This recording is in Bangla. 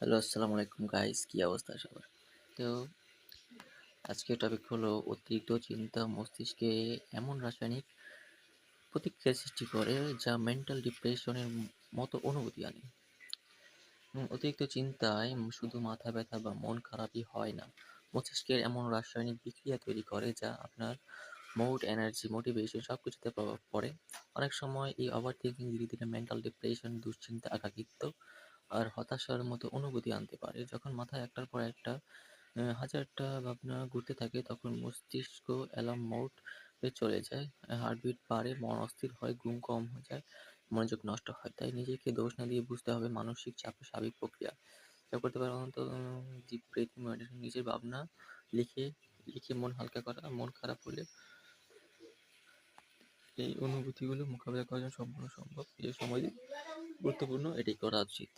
হ্যালো, আসসালামু আলাইকুম গাইস, কি অবস্থা সবার? তো আজকের টপিক হলো অতিরিক্ত চিন্তা মস্তিষ্কে এমন রাসায়নিক প্রতিক্রিয়া সৃষ্টি করে যা মেন্টাল ডিপ্রেশনের মতো অনুভূতি আনে। অতিরিক্ত চিন্তায় শুধু মাথা ব্যথা বা মন খারাপই হয় না, মস্তিষ্কের এমন রাসায়নিক বিক্রিয়া তৈরি করে যা আপনার মুড, এনার্জি, মোটিভেশন সবকিছুতে প্রভাব পড়ে। অনেক সময় এই ওভারথিংকিং ধীরে ধীরে মেন্টাল ডিপ্রেশন, দুশ্চিন্তা, একাকিত্ব আর হতাশার মতো অনুভূতি আনতে পারে। যখন মাথায় একটার পর একটা হাজারটা ভাবনা ঘুরতে থাকে তখন মস্তিষ্ক অ্যালার্ম মোড এ চলে যায়। হার্টবিট বাড়ে, মন অস্থির হয়, ঘুম কম হয়ে যায়, মনোযোগ নষ্ট হয়। তাই নিজেকে দোষ না দিয়ে বুঝতে হবে মানসিক চাপের স্বাভাবিক প্রক্রিয়া। যা করতে পারেন অন্তত ডিপ ব্রিথিং, মেডিটেশন, নিজের ভাবনা লিখে লিখে মন হালকা করা। মন খারাপ হলে এই অনুভূতিগুলো মোকাবিলা করা সম্পূর্ণ সম্ভব। এই সময় গুরুত্বপূর্ণ, এটাই করা উচিত।